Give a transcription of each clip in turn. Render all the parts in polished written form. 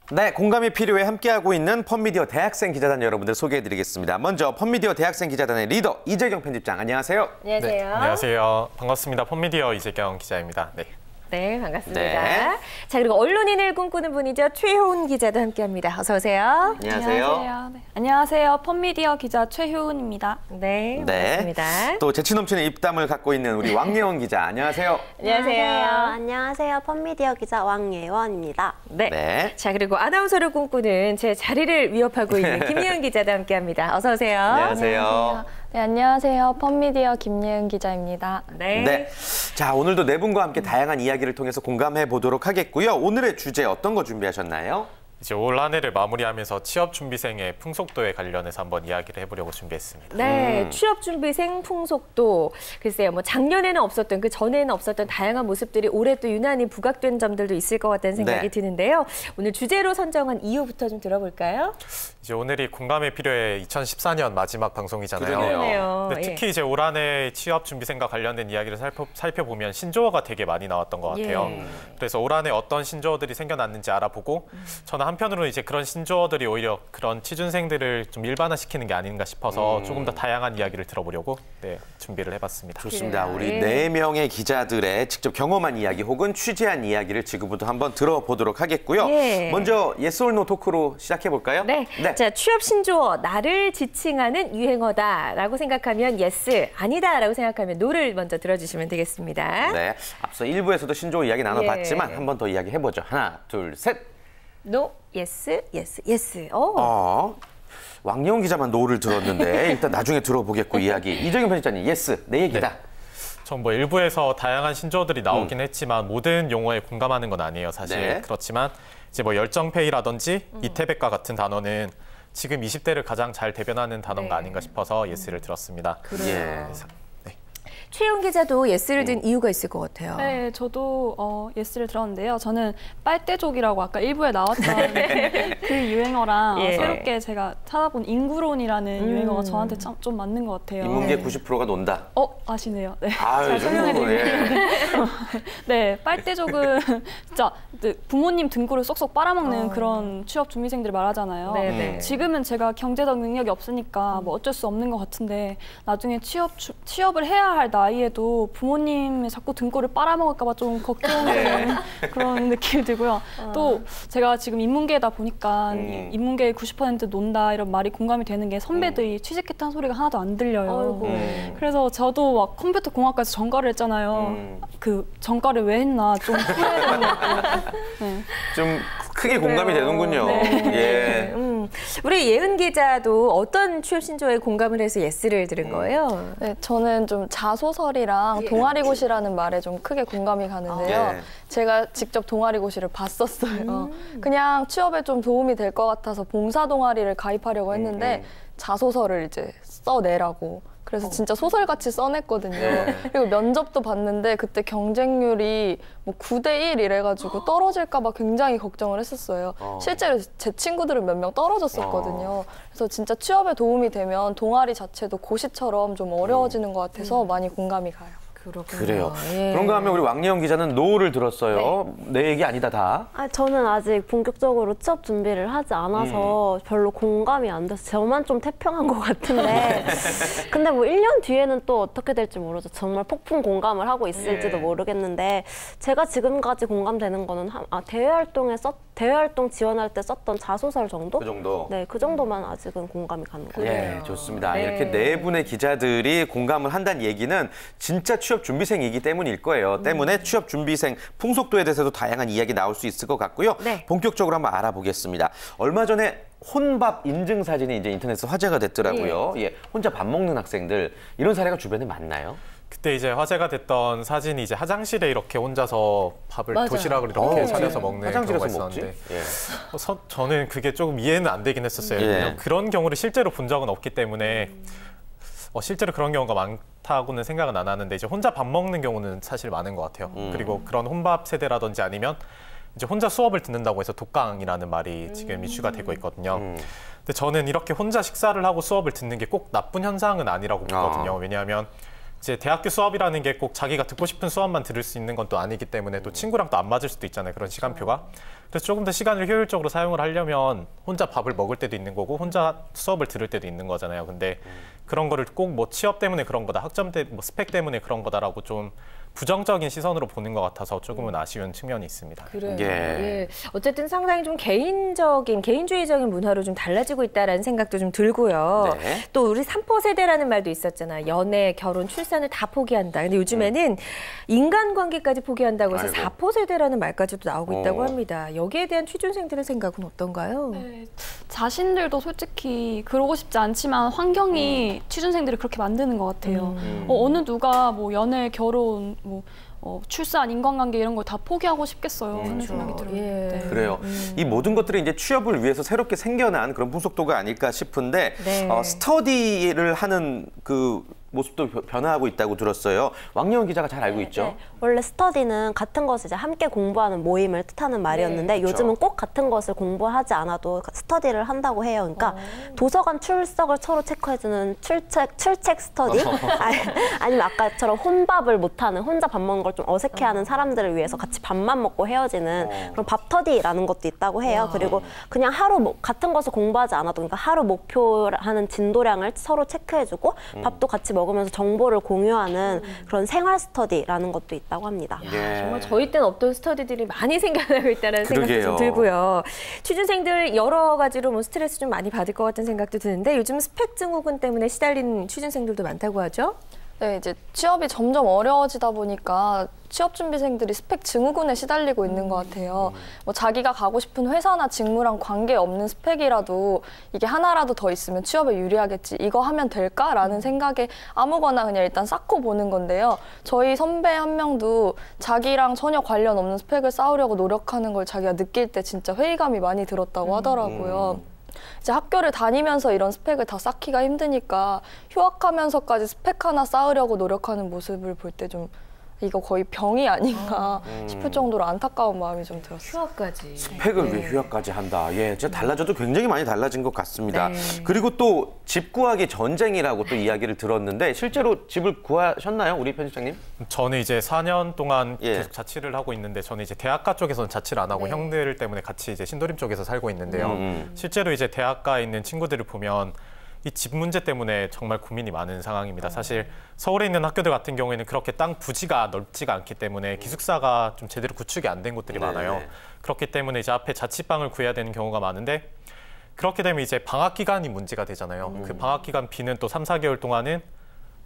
네, 공감이 필요해 함께하고 있는 펀미디어 대학생 기자단 여러분들 소개해드리겠습니다. 먼저 펀미디어 대학생 기자단의 리더 이재경 편집장, 안녕하세요. 안녕하세요. 네, 안녕하세요. 반갑습니다. 펀미디어 이재경 기자입니다. 네. 네, 반갑습니다. 네. 자, 그리고 언론인을 꿈꾸는 분이죠. 최효은 기자도 함께합니다. 어서 오세요. 안녕하세요. 네. 안녕하세요. 펀미디어 기자 최효은입니다. 네, 반갑습니다. 또 재치 넘치는 입담을 갖고 있는 우리 왕예원 기자, 안녕하세요. 안녕하세요. 안녕하세요. 펀미디어 기자 왕예원입니다. 네. 네. 자, 그리고 아나운서를 꿈꾸는 제 자리를 위협하고 있는 김예은 기자도 함께합니다. 어서 오세요. 안녕하세요. 네, 안녕하세요. 펀미디어 김예은 기자입니다. 네. 네. 자, 오늘도 네 분과 함께 다양한 이야기를 통해서 공감해 보도록 하겠고요. 오늘의 주제 어떤 거 준비하셨나요? 이제 올 한 해를 마무리하면서 취업 준비생의 풍속도에 관련해서 한번 이야기를 해보려고 준비했습니다. 네, 취업준비생 풍속도. 글쎄요, 뭐 작년에는 없었던, 그 전에는 없었던 다양한 모습들이 올해 또 유난히 부각된 점들도 있을 것 같다는 생각이 네. 드는데요. 오늘 주제로 선정한 이유부터 좀 들어볼까요? 이제 오늘이 공감이 필요해 2014년 마지막 방송이잖아요. 그러네요. 근데 특히 이제 올 한 해 취업 준비생과 관련된 이야기를 살펴보면 신조어가 되게 많이 나왔던 것 같아요. 예. 그래서 올 한 해 어떤 신조어들이 생겨났는지 알아보고 저는 한편으로는 이제 그런 신조어들이 오히려 그런 취준생들을 좀 일반화시키는 게 아닌가 싶어서 조금 더 다양한 이야기를 들어보려고 준비를 해봤습니다. 좋습니다. 그래요. 우리 예. 네 명의 기자들의 직접 경험한 이야기 혹은 취재한 이야기를 지금부터 한번 들어보도록 하겠고요. 예. 먼저 예스 올 노 토크로 시작해볼까요? 네. 자, 취업 신조어, 나를 지칭하는 유행어다라고 생각하면 예스, 아니다라고 생각하면 노를 먼저 들어주시면 되겠습니다. 네, 앞서 1부에서도 신조어 이야기 나눠봤지만 예. 한 번 더 이야기해보죠. 하나, 둘, 셋. 노, 예스, 예스, 예스. 왕예원 기자만 노를 들었는데 일단 나중에 들어보겠고 이야기. 이재경 편집장님, 예스, 내 얘기다. 전 뭐 일부에서 다양한 신조어들이 나오긴 했지만 모든 용어에 공감하는 건 아니에요, 사실. 네. 그렇지만 이제 뭐 열정페이라든지 이태백과 같은 단어는 지금 20대를 가장 잘 대변하는 단어가 네. 아닌가 싶어서 예스를 들었습니다. 예. 최용 기자도 예스를 든 이유가 있을 것 같아요. 네, 저도 예스를 들었는데요. 저는 빨대족이라고 아까 일부에 나왔던 그 유행어랑 예. 새롭게 제가 찾아본 인구론이라는 유행어가 저한테 좀 맞는 것 같아요. 인문계 90%가 논다. 아시네요. 네. 아유, 잘 설명해드릴게요. 예. 네, 빨대족은 진짜 부모님 등골을 쏙쏙 빨아먹는 그런 취업 준비생들을 말하잖아요. 네네. 지금은 제가 경제적 능력이 없으니까 뭐 어쩔 수 없는 것 같은데 나중에 취업을 해야 할 나이에도 부모님의 자꾸 등골을 빨아먹을까 봐 좀 걱정되는 그런 느낌이 들고요. 또 제가 지금 인문계다 보니까 인문계의 90% 논다 이런 말이 공감이 되는 게 선배들이 취직했다는 소리가 하나도 안 들려요. 그래서 저도 막 컴퓨터 공학과에서 전과를 했잖아요. 그 전과를 왜 했나 좀 후회되는 것 같아요. 네. 좀 크게 공감이 되는군요. 예. 우리 예은 기자도 어떤 취업 신조어에 공감을 해서 예스를 들은 거예요? 네, 저는 좀 자소설이랑 동아리고시라는 말에 좀 크게 공감이 가는데요. 예. 제가 직접 동아리고시를 봤었어요. 그냥 취업에 좀 도움이 될 것 같아서 봉사 동아리를 가입하려고 했는데 자소설을 이제 써내라고. 그래서 진짜 소설같이 써냈거든요. 그리고 면접도 봤는데 그때 경쟁률이 뭐 9대1 이래가지고 떨어질까 봐 굉장히 걱정을 했었어요. 실제로 제 친구들은 몇 명 떨어졌었거든요. 그래서 진짜 취업에 도움이 되면 동아리 자체도 고시처럼 좀 어려워지는 것 같아서 많이 공감이 가요. 그래요. 예. 그런가 하면 우리 왕예원 기자는 노를 들었어요. 내 얘기 아니다 다. 저는 아직 본격적으로 취업 준비를 하지 않아서 별로 공감이 안 돼서 저만 좀 태평한 것 같은데 근데 뭐 1년 뒤에는 또 어떻게 될지 모르죠. 정말 폭풍 공감을 하고 있을지도 모르겠는데 제가 지금까지 공감되는 거는 대외활동 지원할 때 썼던 자소설 정도? 그 정도? 네, 그 정도만 아직은 공감이 가는 거예요. 예, 좋습니다. 네. 이렇게 네 분의 기자들이 공감을 한다는 얘기는 진짜 취업 준비생이기 때문일 거예요. 때문에 취업 준비생 풍속도에 대해서도 다양한 이야기 나올 수 있을 것 같고요. 네. 본격적으로 한번 알아보겠습니다. 얼마 전에 혼밥 인증 사진이 이제 인터넷에서 화제가 됐더라고요. 예, 혼자 밥 먹는 학생들 이런 사례가 주변에 많아요? 그때 이제 화제가 됐던 사진이 이제 화장실에 이렇게 혼자서 밥을 맞아요. 도시락을 이렇게 차려서 먹는 화장실에서 경우가 먹지? 있었는데 예. 저는 그게 조금 이해는 안 되긴 했었어요. 예. 왜냐면 그런 경우를 실제로 본 적은 없기 때문에 실제로 그런 경우가 많다고는 생각은 안 하는데 이제 혼자 밥 먹는 경우는 사실 많은 것 같아요. 그리고 그런 혼밥 세대라든지 아니면 이제 혼자 수업을 듣는다고 해서 독강이라는 말이 지금 이슈가 되고 있거든요. 근데 저는 이렇게 혼자 식사를 하고 수업을 듣는 게 꼭 나쁜 현상은 아니라고 보거든요. 왜냐하면 이제 대학교 수업이라는 게 꼭 자기가 듣고 싶은 수업만 들을 수 있는 건 또 아니기 때문에 또 친구랑 또 안 맞을 수도 있잖아요. 그런 시간표가. 그래서 조금 더 시간을 효율적으로 사용을 하려면 혼자 밥을 먹을 때도 있는 거고 혼자 수업을 들을 때도 있는 거잖아요. 근데 그런 거를 꼭 뭐 취업 때문에 그런 거다, 학점 때 뭐 스펙 때문에 그런 거다라고 좀 부정적인 시선으로 보는 것 같아서 조금은 아쉬운 측면이 있습니다. 그래요. 예. 예. 어쨌든 상당히 좀 개인주의적인 문화로 좀 달라지고 있다라는 생각도 좀 들고요. 네. 또 우리 3포 세대라는 말도 있었잖아요. 연애, 결혼, 출산을 다 포기한다. 근데 요즘에는 인간관계까지 포기한다고 해서 아이고. 4포 세대라는 말까지도 나오고 있다고 어. 합니다. 여기에 대한 취준생들의 생각은 어떤가요? 네, 자신들도 솔직히 그러고 싶지 않지만 환경이 취준생들을 그렇게 만드는 것 같아요. 어느 누가 뭐 연애, 결혼, 뭐 출산, 인간관계 이런 걸 다 포기하고 싶겠어요 하는 생각이 들어요. 예. 네. 그래요. 이 모든 것들이 이제 취업을 위해서 새롭게 생겨난 그런 풍속도가 아닐까 싶은데 네. 스터디를 하는 그 모습도 변화하고 있다고 들었어요. 왕예원 기자가 잘 알고 있죠. 네. 원래 스터디는 같은 것을 이제 함께 공부하는 모임을 뜻하는 말이었는데 요즘은 꼭 같은 것을 공부하지 않아도 스터디를 한다고 해요. 그러니까 도서관 출석을 서로 체크해주는 출첵 스터디? 아니면 아까처럼 혼밥을 못하는, 혼자 밥 먹는 걸 좀 어색해하는 사람들을 위해서 같이 밥만 먹고 헤어지는 그런 밥터디라는 것도 있다고 해요. 그리고 그냥 하루 같은 것을 공부하지 않아도, 그러니까 하루 목표하는 진도량을 서로 체크해주고 밥도 같이 먹으면서 정보를 공유하는 그런 생활 스터디라는 것도 있다고 합니다. 예. 정말 저희 때는 없던 스터디들이 많이 생겨나고 있다는 생각도 그러게요. 좀 들고요. 취준생들 여러 가지로 뭐 스트레스 좀 많이 받을 것 같은 생각도 드는데 요즘 스펙 증후군 때문에 시달리는 취준생들도 많다고 하죠? 네, 이제 취업이 점점 어려워지다 보니까 취업 준비생들이 스펙 증후군에 시달리고 있는 것 같아요. 뭐 자기가 가고 싶은 회사나 직무랑 관계없는 스펙이라도 이게 하나라도 더 있으면 취업에 유리하겠지, 이거 하면 될까라는 생각에 아무거나 그냥 일단 쌓고 보는 건데요. 저희 선배 한 명도 자기랑 전혀 관련 없는 스펙을 쌓으려고 노력하는 걸 자기가 느낄 때 진짜 회의감이 많이 들었다고 하더라고요. 이제 학교를 다니면서 이런 스펙을 다 쌓기가 힘드니까 휴학하면서까지 스펙 하나 쌓으려고 노력하는 모습을 볼 때 좀 이거 거의 병이 아닌가 싶을 정도로 안타까운 마음이 좀 들었어요. 휴학까지. 스펙을 왜 휴학까지 한다. 예, 진짜 달라져도 굉장히 많이 달라진 것 같습니다. 네. 그리고 또 집 구하기 전쟁이라고 또 이야기를 들었는데 실제로 집을 구하셨나요, 우리 편집장님? 저는 이제 4년 동안 예. 계속 자취를 하고 있는데 저는 이제 대학가 쪽에서는 자취를 안 하고 형들 때문에 같이 이제 신도림 쪽에서 살고 있는데요. 실제로 이제 대학가에 있는 친구들을 보면 이 집 문제 때문에 정말 고민이 많은 상황입니다. 사실 서울에 있는 학교들 같은 경우에는 그렇게 땅 부지가 넓지가 않기 때문에 기숙사가 좀 제대로 구축이 안 된 곳들이 많아요. 그렇기 때문에 이제 앞에 자취방을 구해야 되는 경우가 많은데 그렇게 되면 이제 방학 기간이 문제가 되잖아요. 그 방학 기간 비는 또 3, 4개월 동안은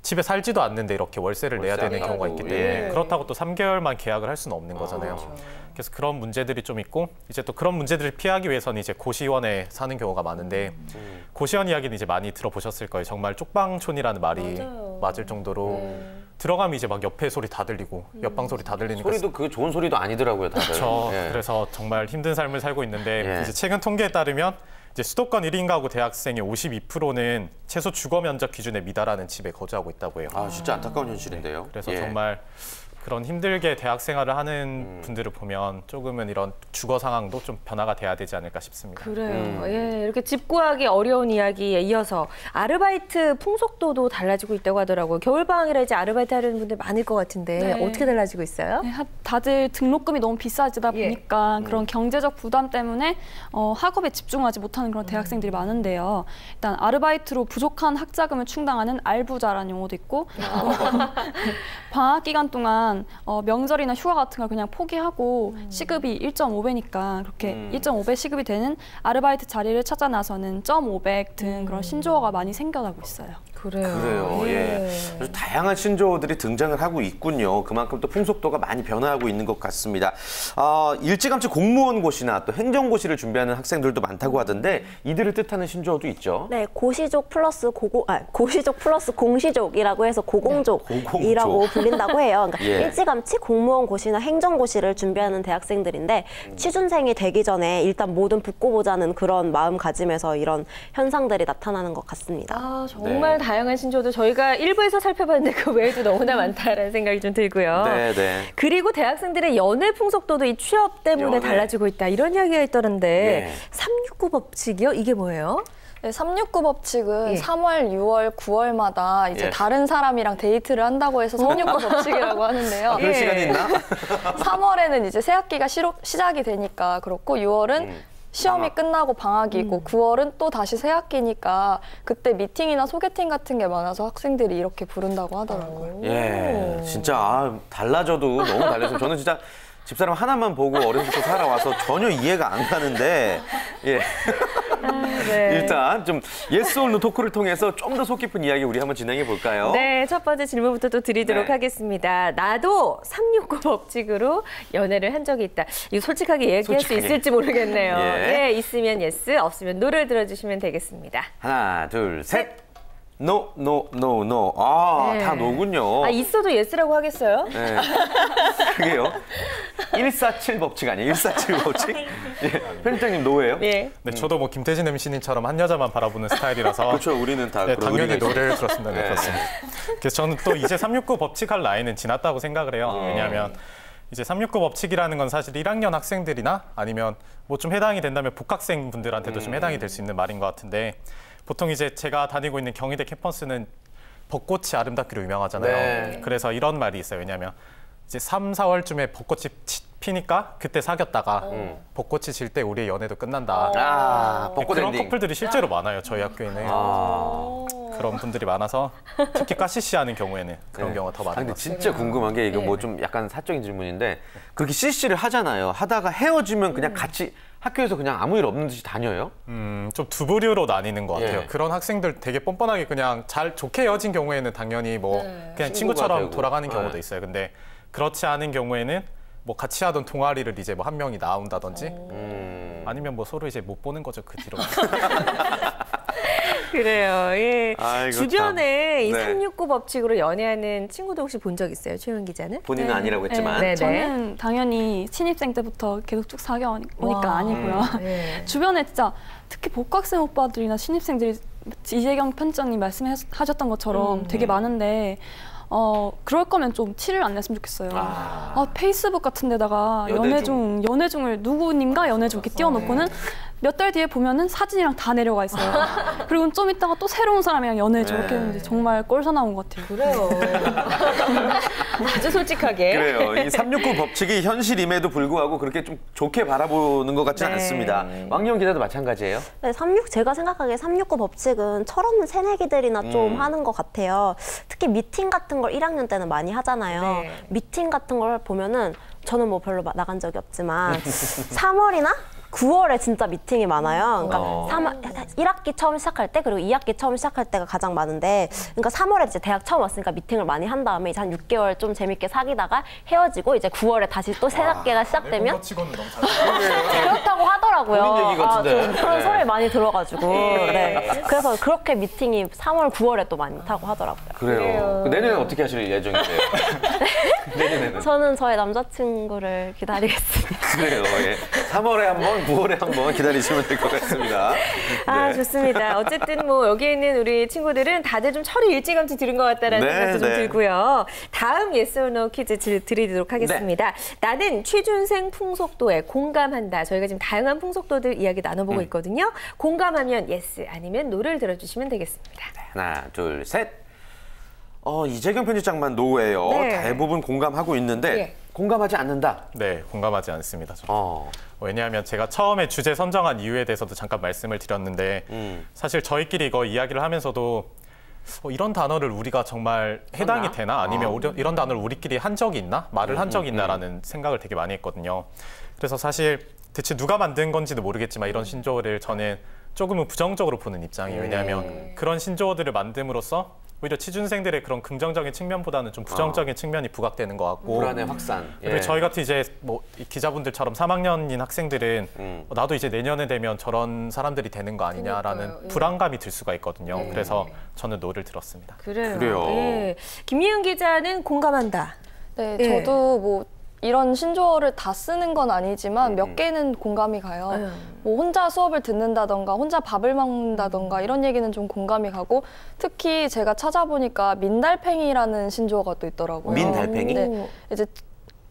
집에 살지도 않는데 이렇게 월세를 내야 되는 월세 경우가 안 있기 내고, 때문에 예. 그렇다고 또 3개월만 계약을 할 수는 없는 거잖아요. 그래서 그런 문제들이 좀 있고 이제 또 그런 문제들을 피하기 위해서는 이제 고시원에 사는 경우가 많은데 고시원 이야기는 이제 많이 들어보셨을 거예요. 정말 쪽방촌이라는 말이 맞을 정도로 들어가면 이제 막 옆에 소리 다 들리고 옆방 소리 다 들리니까 소리도 그 좋은 소리도 아니더라고요, 다들. 그렇죠. 예. 그래서 정말 힘든 삶을 살고 있는데 예. 이제 최근 통계에 따르면 이제 수도권 1인 가구 대학생의 52%는 최소 주거 면적 기준에 미달하는 집에 거주하고 있다고 해요. 아, 진짜 안타까운 현실인데요. 그래서 예. 정말 그런 힘들게 대학 생활을 하는 분들을 보면 조금은 이런 주거 상황도 좀 변화가 돼야 되지 않을까 싶습니다. 그래요. 예, 이렇게 집 구하기 어려운 이야기에 이어서 아르바이트 풍속도도 달라지고 있다고 하더라고요. 겨울방학이라 이제 아르바이트 하려는 분들 많을 것 같은데 네. 어떻게 달라지고 있어요? 네, 다들 등록금이 너무 비싸지다 예. 보니까 그런 경제적 부담 때문에 학업에 집중하지 못하는 그런 대학생들이 많은데요. 일단 아르바이트로 부족한 학자금을 충당하는 알부자라는 용어도 있고 방학 기간 동안 명절이나 휴가 같은 걸 그냥 포기하고 시급이 1.5배니까 그렇게 1.5배 시급이 되는 아르바이트 자리를 찾아 나서는 1.5배 등 그런 신조어가 많이 생겨나고 있어요. 그래요. 예. 아주 다양한 신조어들이 등장을 하고 있군요. 그만큼 또 풍속도가 많이 변화하고 있는 것 같습니다. 일찌감치 공무원고시나 또 행정고시를 준비하는 학생들도 많다고 하던데 이들을 뜻하는 신조어도 있죠. 네, 고시족 플러스 공시족이라고 해서 고공족이라고 고공족. 불린다고 해요. 그러니까 예. 일찌감치 공무원고시나 행정고시를 준비하는 대학생들인데 취준생이 되기 전에 일단 뭐든 붙고 보자는 그런 마음가짐에서 이런 현상들이 나타나는 것 같습니다. 아, 정말 다양한 신조어도 저희가 일부에서 살펴봤는데 그 외에도 너무나 많다라는 생각이 좀 들고요. 네. 그리고 대학생들의 연애 풍속도도 이 취업 때문에 연애. 달라지고 있다. 이런 이야기가 있더런데 예. 369 법칙이요? 이게 뭐예요? 네, 369 법칙은 예. 3월, 6월, 9월마다 이제 예. 다른 사람이랑 데이트를 한다고 해서 369 법칙이라고 하는데요. 그런 예. 시간이 있나? 3월에는 이제 새 학기가 시작이 되니까 그렇고 6월은 시험이 방학. 끝나고 방학이 있고 9월은 또 다시 새 학기니까 그때 미팅이나 소개팅 같은 게 많아서 학생들이 이렇게 부른다고 하더라고요. 예, 진짜 달라져도 너무 달라서 저는 진짜 집사람 하나만 보고 어려서부터 살아와서 전혀 이해가 안 가는데 예. 네. 일단 좀 예스 올 노 토크를 통해서 좀 더 속 깊은 이야기 우리 한번 진행해 볼까요? 네, 첫 번째 질문부터 또 드리도록 네. 하겠습니다. 나도 369 법칙으로 연애를 한 적이 있다. 이거 솔직하게 얘기할 솔직하게. 수 있을지 모르겠네요. 예. 예, 있으면 예스, 없으면 노를 들어주시면 되겠습니다. 하나, 둘, 셋. 노, 노, 노, 노. 아, 네. 다 노군요. 아, 있어도 예스라고 하겠어요? 네. 그게요. 147 법칙 아니에요? 147 법칙? 예. 편집장님 노예요? 예. 네, 저도 뭐 김태진 MC님처럼 한 여자만 바라보는 스타일이라서 그렇죠. 우리는 다 네, 그런 당연히 의미가 노래를 있어요. 들었습니다. 네, 네. 그렇습니다. 그래서 저는 또 이제 369 법칙할 나이는 지났다고 생각을 해요. 왜냐하면 이제 369 법칙이라는 건 사실 1학년 학생들이나 아니면 뭐 좀 해당이 된다면 복학생 분들한테도 좀 해당이 될 수 있는 말인 것 같은데 보통 이제 제가 다니고 있는 경희대 캠퍼스는 벚꽃이 아름답기로 유명하잖아요. 네. 그래서 이런 말이 있어요. 왜냐하면 이제 3, 4월쯤에 벚꽃이 피니까 그때 사귀었다가 벚꽃이 질 때 우리의 연애도 끝난다. 아, 벚꽃 그런 엔딩. 커플들이 실제로 많아요. 저희 학교에는. 아. 그런 분들이 많아서 특히 까시시 하는 경우에는 그런 네. 경우가 더 많은 근데 것 같아요. 진짜 궁금한 게 이거 뭐 좀 약간 사적인 질문인데 그렇게 CC를 하잖아요. 하다가 헤어지면 그냥 같이 학교에서 그냥 아무 일 없는 듯이 다녀요? 좀 두 부류로 나뉘는 것 같아요. 예. 그런 학생들 되게 뻔뻔하게 그냥 잘 좋게 헤어진 경우에는 당연히 뭐 그냥 친구가 친구처럼 되고. 돌아가는 경우도 네. 있어요. 근데 그렇지 않은 경우에는 뭐 같이 하던 동아리를 이제 뭐 한 명이 나온다든지 아니면 뭐 서로 이제 못 보는 거죠. 그 뒤로. 그래요. 예. 아이고, 주변에 참. 이 네. 369 법칙으로 연애하는 친구도 혹시 본 적 있어요? 최윤 기자는? 본인은 아니라고 했지만. 네. 저는 당연히 신입생 때부터 계속 쭉 사귀어오니까 와. 아니고요. 네. 주변에 진짜 특히 복학생 오빠들이나 신입생들이 이재경 편집장님 말씀하셨던 것처럼 되게 많은데 그럴 거면 좀 티를 안 냈으면 좋겠어요. 페이스북 같은 데다가 연애중을 누구님과 연애중 이렇게 띄워놓고는 몇 달 뒤에 보면은 사진이랑 다 내려가 있어요. 그리고 좀 있다가 또 새로운 사람이랑 연애중 이렇게 했는데 정말 꼴사나운 것 같아요. 그래요. 아주 솔직하게. 그래요. 이 369 법칙이 현실임에도 불구하고 그렇게 좀 좋게 바라보는 것 같지는 네. 않습니다. 왕영 기자도 마찬가지예요? 네, 제가 생각하기에 369 법칙은 철없는 새내기들이나 좀 하는 것 같아요. 특히 미팅 같은 걸 1학년 때는 많이 하잖아요. 네. 미팅 같은 걸 보면은 저는 뭐 별로 나간 적이 없지만 3월이나 9월에 진짜 미팅이 많아요. 그러니까 1학기 처음 시작할 때 그리고 2학기 처음 시작할 때가 가장 많은데 그러니까 3월에 이제 대학 처음 왔으니까 미팅을 많이 한 다음에 이제 한 6개월 좀 재밌게 사귀다가 헤어지고 이제 9월에 다시 또 새 학기가 시작되면 치고는 너무 잘. 그렇다고 하더라고요. 본인 얘기 같은데. 좀 그런 네. 소리 많이 들어가지고 네. 그래서 그렇게 미팅이 3월, 9월에 또 많이 타고 하더라고요. 그래요. 내년에 어떻게 하실 예정이세요? 내년에는? 저는 저의 남자친구를 기다리겠습니다. 그래요. 예. 3월에 한 번, 9월에 한 번 기다리시면 될 것 같습니다. 아, 네. 좋습니다. 어쨌든 뭐 여기에 있는 우리 친구들은 다들 좀 철이 일찌감치 들은 것 같다라는 네, 생각도 좀 네. 들고요. 다음 예스 or no 퀴즈 드리도록 하겠습니다. 나는 취준생 풍속도에 공감한다. 저희가 지금 다양한 풍속도들 이야기 나눠보고 있거든요. 공감하면 예스 아니면 노를 들어주시면 되겠습니다. 하나, 둘, 셋. 이재경 편집장만 노예요. 네. 대부분 공감하고 있는데 예. 공감하지 않는다. 네, 공감하지 않습니다. 저는. 왜냐하면 제가 처음에 주제 선정한 이유에 대해서도 잠깐 말씀을 드렸는데 사실 저희끼리 이거 이야기를 하면서도 이런 단어를 우리가 정말 해당이 썼나? 되나? 아니면 이런 단어를 우리끼리 한 적이 있나? 말을 한 적이 있나라는 생각을 되게 많이 했거든요. 그래서 사실 대체 누가 만든 건지도 모르겠지만 이런 신조어를 저는 조금은 부정적으로 보는 입장이에요. 왜냐하면 그런 신조어들을 만듦으로써 오히려 취준생들의 그런 긍정적인 측면보다는 좀 부정적인 측면이 부각되는 것 같고 불안의 확산. 그리고 저희 같은 이제 뭐 이 기자분들처럼 3학년인 학생들은 나도 이제 내년에 되면 저런 사람들이 되는 거 아니냐라는 그러니까요. 불안감이 들 수가 있거든요. 그래서 저는 노를 들었습니다. 그래요. 예. 김미연 기자는 공감한다. 네, 예. 저도 뭐 이런 신조어를 다 쓰는 건 아니지만 몇 개는 공감이 가요. 뭐 혼자 수업을 듣는다던가 혼자 밥을 먹는다던가 이런 얘기는 좀 공감이 가고 특히 제가 찾아보니까 민달팽이라는 신조어가 또 있더라고요. 민달팽이? 네, 이제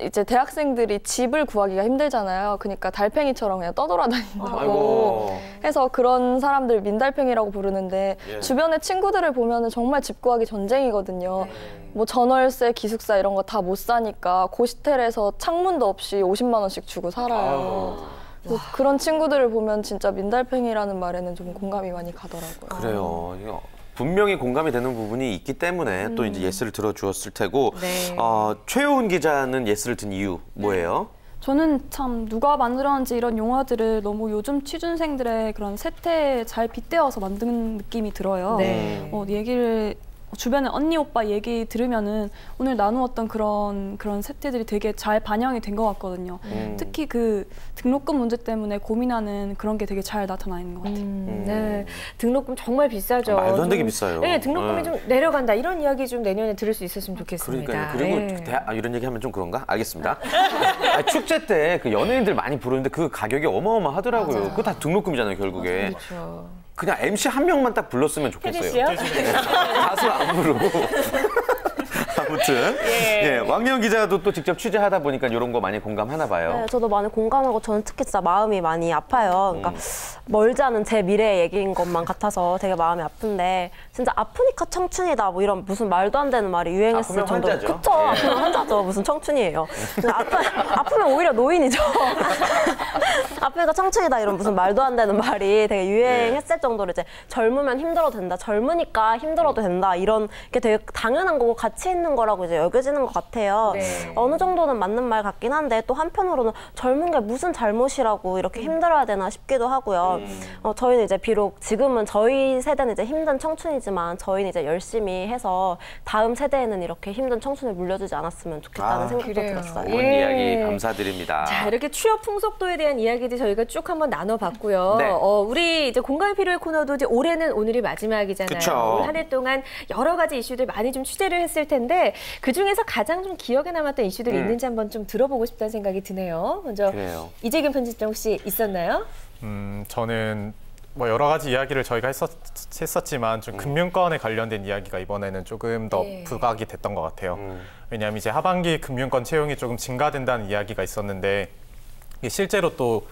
이제 대학생들이 집을 구하기가 힘들잖아요. 그러니까 달팽이처럼 그냥 떠돌아다닌다고 아이고. 해서 그런 사람들 민달팽이라고 부르는데 예. 주변의 친구들을 보면은 정말 집 구하기 전쟁이거든요. 뭐 전월세, 기숙사 이런 거 다 못 사니까 고시텔에서 창문도 없이 50만 원씩 주고 살아요. 그래서 그런 친구들을 보면 진짜 민달팽이라는 말에는 좀 공감이 많이 가더라고요. 그래요. 이거 분명히 공감이 되는 부분이 있기 때문에 또 이제 예스를 들어주었을 테고 네. 최효은 기자는 예스를 든 이유 뭐예요? 저는 참 누가 만들었는지 이런 용어들을 너무 요즘 취준생들의 그런 세태에 잘 빗대어서 만든 느낌이 들어요. 네. 얘기를 주변에 언니 오빠 얘기 들으면은 오늘 나누었던 그런 세태들이 되게 잘 반영이 된 것 같거든요. 특히 그 등록금 문제 때문에 고민하는 그런 게 되게 잘 나타나 있는 것 같아요. 네. 등록금 정말 비싸죠. 말도 안 되게 좀, 비싸요. 네, 등록금이 네. 좀 내려간다. 이런 이야기 좀 내년에 들을 수 있었으면 좋겠습니다. 그러니까요. 그리고 네. 이런 얘기하면 좀 그런가? 알겠습니다. 축제 때 그 연예인들 많이 부르는데 그 가격이 어마어마하더라고요. 그거 다 등록금이잖아요, 결국에. 그렇죠. 그냥 MC 한 명만 딱 불렀으면 혜진 좋겠어요. 씨요? 가수 안 부르고. 아무튼 예, 왕미연 기자도 또 직접 취재하다 보니까 이런 거 많이 공감하나 봐요. 네, 저도 많이 공감하고 저는 특히 진짜 마음이 많이 아파요. 그러니까 멀지 않은 제 미래의 얘기인 것만 같아서 되게 마음이 아픈데 진짜 아프니까 청춘이다 뭐 이런 무슨 말도 안 되는 말이 유행했을 아프면 정도로 환자죠. 그쵸? 예. 아프면 환자죠. 무슨 청춘이에요. 아프면 오히려 노인이죠. 아프니까 청춘이다 이런 무슨 말도 안 되는 말이 되게 유행했을 정도로 이제 젊으면 힘들어도 된다. 젊으니까 힘들어도 된다. 이런 게 되게 당연한 거고 가치 있는 거라고 이제 여겨지는 것 같아요. 네. 어느 정도는 맞는 말 같긴 한데 또 한편으로는 젊은 게 무슨 잘못이라고 이렇게 힘들어야 되나 싶기도 하고요. 저희는 이제 비록 지금은 저희 세대는 이제 힘든 청춘이지만 저희는 이제 열심히 해서 다음 세대에는 이렇게 힘든 청춘을 물려주지 않았으면 좋겠다는 생각도 그래요. 들었어요. 좋은 예. 이야기 감사드립니다. 자, 이렇게 취업 풍속도에 대한 이야기들 저희가 쭉 한번 나눠봤고요. 네. 우리 이제 공감이 필요의 코너도 이제 올해는 오늘이 마지막이잖아요. 그쵸. 올 한 해 동안 여러 가지 이슈들 많이 좀 취재를 했을 텐데 그 중에서 가장 좀 기억에 남았던 이슈들이 있는지 한번 좀 들어보고 싶다는 생각이 드네요. 먼저 그래요. 이재균 편집장 혹시 있었나요? 저는 뭐 여러 가지 이야기를 저희가 했었지만 좀 금융권에 관련된 이야기가 이번에는 조금 더 네. 부각이 됐던 것 같아요. 왜냐하면 이제 하반기 금융권 채용이 조금 증가된다는 이야기가 있었는데 이게 실제로 또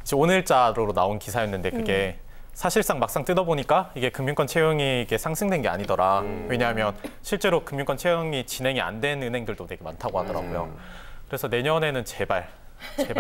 이제 오늘자로 나온 기사였는데 그게 사실상 막상 뜯어보니까 이게 금융권 채용이 이게 상승된 게 아니더라. 왜냐하면 실제로 금융권 채용이 진행이 안 된 은행들도 되게 많다고 하더라고요. 그래서 내년에는 제발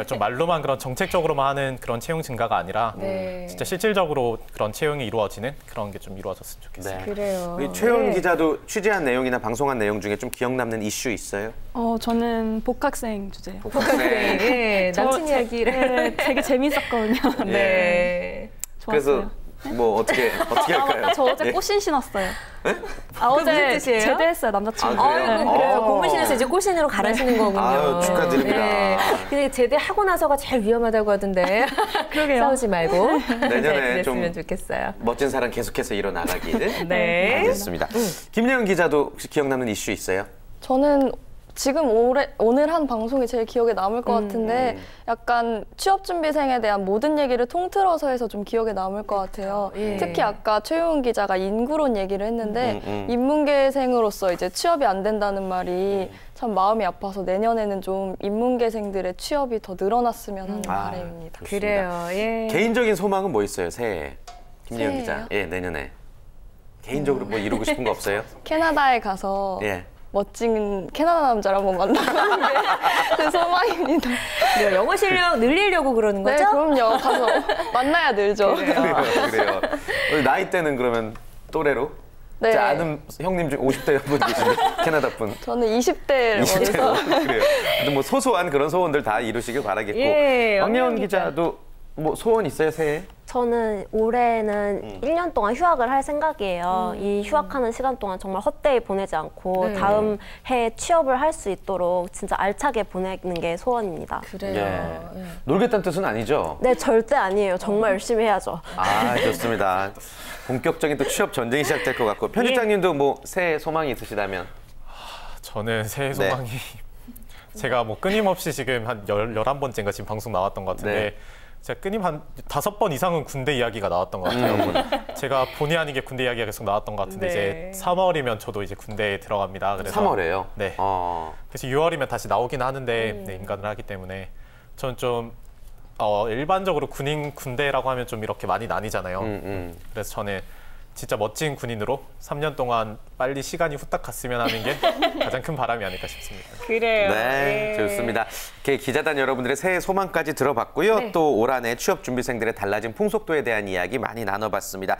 좀 말로만 그런 정책적으로만 하는 그런 채용 증가가 아니라 네. 진짜 실질적으로 그런 채용이 이루어지는 그런 게 좀 이루어졌으면 좋겠어요. 네. 그래요. 우리 최효은 네. 기자도 취재한 내용이나 방송한 내용 중에 좀 기억 남는 이슈 있어요? 저는 복학생 주제요. 네. 네. 남친 이야기를. 되게 재밌었거든요. 네. 좋았어요. 그래서 뭐 어떻게 할까요? 저 어제 예? 꽃신 신었어요. 무슨 어제 뜻이에요? 제대했어요, 남자친구. 아, 그래요? 아이고, 그래요. 어. 공무신에서 이제 꽃신으로 가라시는 거군요. 아유, 축하드립니다. 네. 근데 제대하고 나서가 제일 위험하다고 하던데. 그러게요. 싸우지 말고. 내년에 네, 좀 그랬으면 좋겠어요. 멋진 사람 계속해서 일어나가길. 네. 알겠습니다. 김예은 기자도 혹시 기억 남는 이슈 있어요? 저는 지금 오늘 한 방송이 제일 기억에 남을 것 같은데 약간 취업준비생에 대한 모든 얘기를 통틀어서 해서 좀 기억에 남을 것 같아요. 예. 특히 아까 최효은 기자가 인구론 얘기를 했는데 인문계생으로서 이제 취업이 안 된다는 말이 참 마음이 아파서 내년에는 좀 인문계생들의 취업이 더 늘어났으면 하는 바람입니다. 좋습니다. 그래요. 예. 개인적인 소망은 뭐 있어요, 새해? 김예은 새해요? 기자. 예, 내년에. 개인적으로 뭐 이루고 싶은 거 없어요? 캐나다에 가서 예. 멋진 캐나다 남자를 한번 만나는 게 제 소망입니다. 그래요. 영어 실력 늘리려고 그러는 네, 거죠? 그럼요. 가서 만나야 늘죠. 그래요. 나이 때는 그러면 또래로? 네. 제 아는 형님 중 50대 분 계신데 캐나다 분. 저는 20대를 20대로 원해서 그래요. 근데 뭐 소소한 그런 소원들 다 이루시길 바라겠고. 예, 왕예은 왕예은 기자도 뭐 소원 있어요, 새해? 저는 올해는 1년 동안 휴학을 할 생각이에요. 이 휴학하는 시간 동안 정말 헛되이 보내지 않고 네. 다음 해에 취업을 할 수 있도록 진짜 알차게 보내는 게 소원입니다. 그래요. 예. 놀겠다는 뜻은 아니죠? 네, 절대 아니에요. 정말 열심히 해야죠. 아, 좋습니다. 본격적인 또 취업 전쟁이 시작될 것 같고. 편집장님도 뭐 새해 소망이 있으시다면? 저는 새해 네. 소망이 제가 뭐 끊임없이 지금 한 11번째인가 지금 방송 나왔던 것 같은데 네. 제가 끊임 한 5번 이상은 군대 이야기가 나왔던 것 같아요. 제가 본의 아니게 군대 이야기가 계속 나왔던 것 같은데 네. 이제 3월이면 저도 이제 군대에 들어갑니다. 그래서 3월에요? 네. 그래서 6월이면 다시 나오긴 하는데 네, 인간을 하기 때문에 저는 좀 일반적으로 군대라고 하면 좀 이렇게 많이 나뉘잖아요. 그래서 저는 진짜 멋진 군인으로 3년 동안 빨리 시간이 후딱 갔으면 하는 게 가장 큰 바람이 아닐까 싶습니다. 그래요. 네, 좋습니다. 이렇게 기자단 여러분들의 새해 소망까지 들어봤고요. 네. 또 올 한해 취업 준비생들의 달라진 풍속도에 대한 이야기 많이 나눠봤습니다.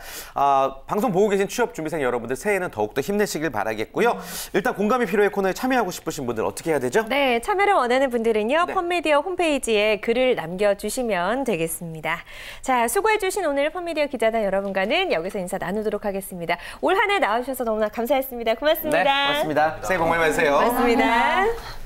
방송 보고 계신 취업 준비생 여러분들 새해는 더욱더 힘내시길 바라겠고요. 일단 공감이 필요해 코너에 참여하고 싶으신 분들 어떻게 해야 되죠? 네, 참여를 원하는 분들은요. 네. 펀미디어 홈페이지에 글을 남겨주시면 되겠습니다. 자, 수고해주신 오늘 펀미디어 기자단 여러분과는 여기서 인사 나누도록 하겠습니다. 올 한 해 나와주셔서 너무나 감사했습니다. 고맙습니다. 네, 고맙습니다. 새해 복 많이 받으세요. 고맙습니다.